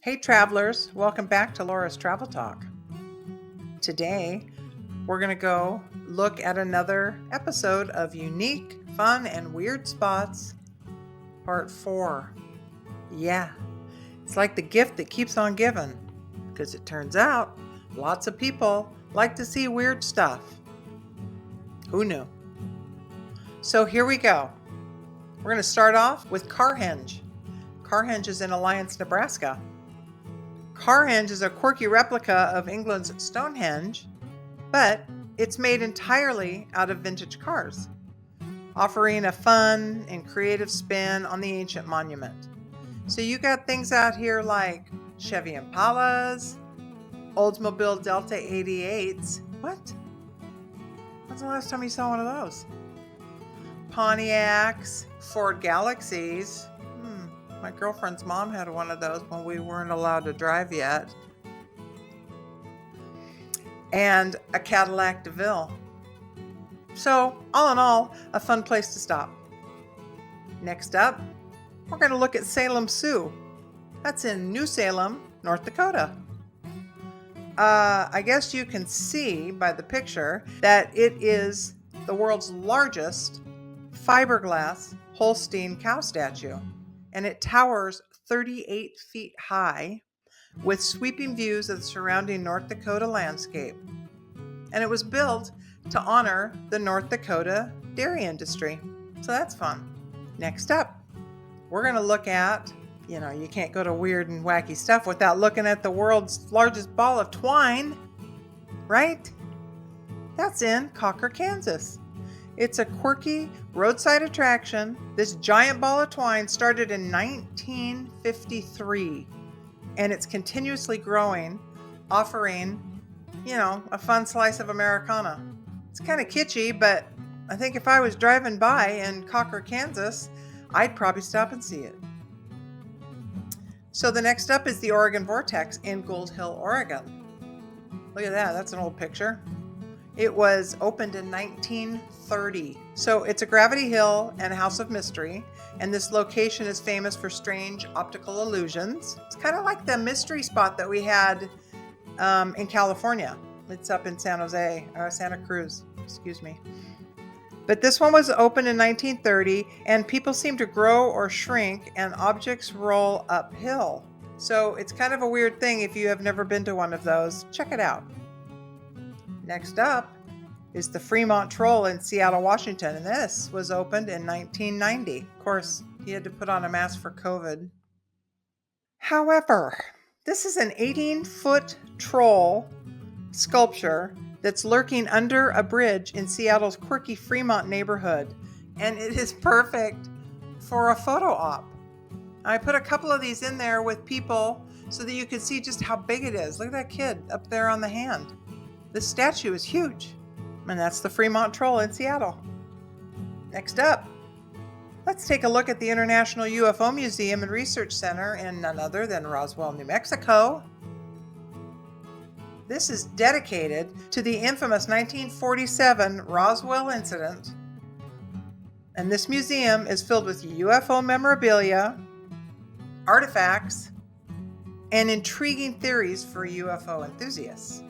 Hey travelers, welcome back to Laura's Travel Talk. Today, we're going to go look at another episode of Unique, Fun, and Weird Spots, Part 4. Yeah, it's like the gift that keeps on giving, because it turns out lots of people like to see weird stuff. Who knew? So here we go. We're going to start off with Carhenge. Carhenge is in Alliance, Nebraska. Carhenge is a quirky replica of England's Stonehenge, but it's made entirely out of vintage cars, offering a fun and creative spin on the ancient monument. So you got things out here like Chevy Impalas, Oldsmobile Delta 88s. What? When's the last time you saw one of those? Pontiacs, Ford Galaxies. My girlfriend's mom had one of those when we weren't allowed to drive yet. And a Cadillac DeVille. So, all in all, a fun place to stop. Next up, we're going to look at Salem Sioux. That's in New Salem, North Dakota. I guess you can see by the picture that it is the world's largest fiberglass Holstein cow statue. And it towers 38 feet high with sweeping views of the surrounding North Dakota landscape. And it was built to honor the North Dakota dairy industry. So that's fun. Next up, we're going to look at, you can't go to weird and wacky stuff without looking at the world's largest ball of twine, right? That's in Cocker, Kansas. It's a quirky roadside attraction. This giant ball of twine started in 1953, and it's continuously growing, offering, a fun slice of Americana. It's kind of kitschy, but I think if I was driving by in Cocker, Kansas, I'd probably stop and see it. So the next up is the Oregon Vortex in Gold Hill, Oregon. Look at that. That's an old picture. It was opened in 1930. So it's a gravity hill and a house of mystery. And this location is famous for strange optical illusions. It's kind of like the mystery spot that we had in California. It's up in Santa Cruz, excuse me. But this one was opened in 1930, and people seem to grow or shrink and objects roll uphill. So it's kind of a weird thing if you have never been to one of those. Check it out. Next up is the Fremont Troll in Seattle, Washington, and this was opened in 1990. Of course, he had to put on a mask for COVID. However, this is an 18-foot troll sculpture that's lurking under a bridge in Seattle's quirky Fremont neighborhood, and it is perfect for a photo op. I put a couple of these in there with people so that you could see just how big it is. Look at that kid up there on the hand. This statue is huge, and that's the Fremont Troll in Seattle. Next up, let's take a look at the International UFO Museum and Research Center in none other than Roswell, New Mexico. This is dedicated to the infamous 1947 Roswell incident, and this museum is filled with UFO memorabilia, artifacts, and intriguing theories for UFO enthusiasts.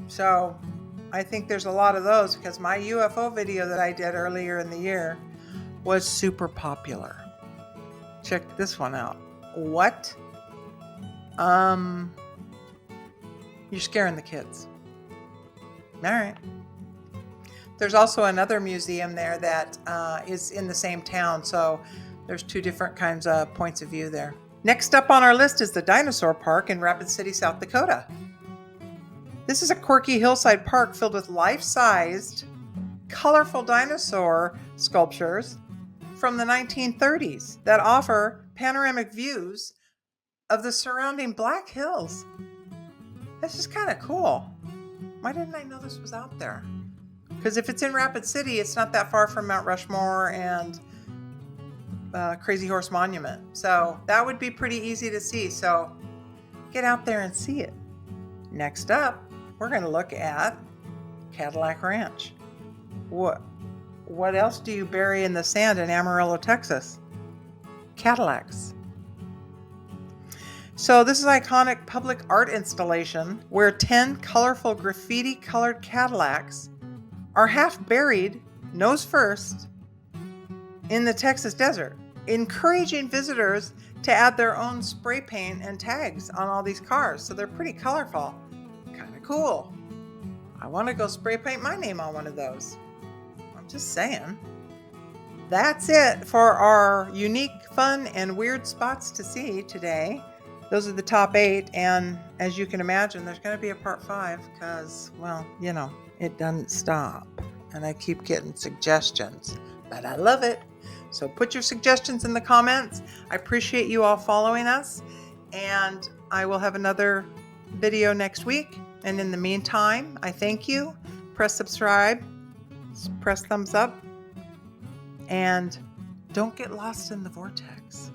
So I think there's a lot of those because my UFO video that I did earlier in the year was super popular. Check this one out. What? You're scaring the kids. All right. There's also another museum there that is in the same town. So there's two different kinds of points of view there. Next up on our list is the Dinosaur Park in Rapid City, South Dakota. This is a quirky hillside park filled with life-sized, colorful dinosaur sculptures from the 1930s that offer panoramic views of the surrounding Black Hills. This is kind of cool. Why didn't I know this was out there? Because if it's in Rapid City, it's not that far from Mount Rushmore and Crazy Horse Monument. So that would be pretty easy to see. So get out there and see it. Next up, we're going to look at Cadillac Ranch. What else do you bury in the sand in Amarillo, Texas? Cadillacs. So this is iconic public art installation where 10 colorful graffiti-colored Cadillacs are half buried, nose first, in the Texas desert, encouraging visitors to add their own spray paint and tags on all these cars. So they're pretty colorful. Kind of cool. I want to go spray paint my name on one of those. I'm just saying. That's it for our unique, fun, and weird spots to see today. Those are the top 8, and as you can imagine, there's going to be a part 5 because, well, it doesn't stop. And I keep getting suggestions, but I love it. So put your suggestions in the comments. I appreciate you all following us, and I will have another video next week. And in the meantime, I thank you. Press subscribe, press thumbs up, and don't get lost in the vortex.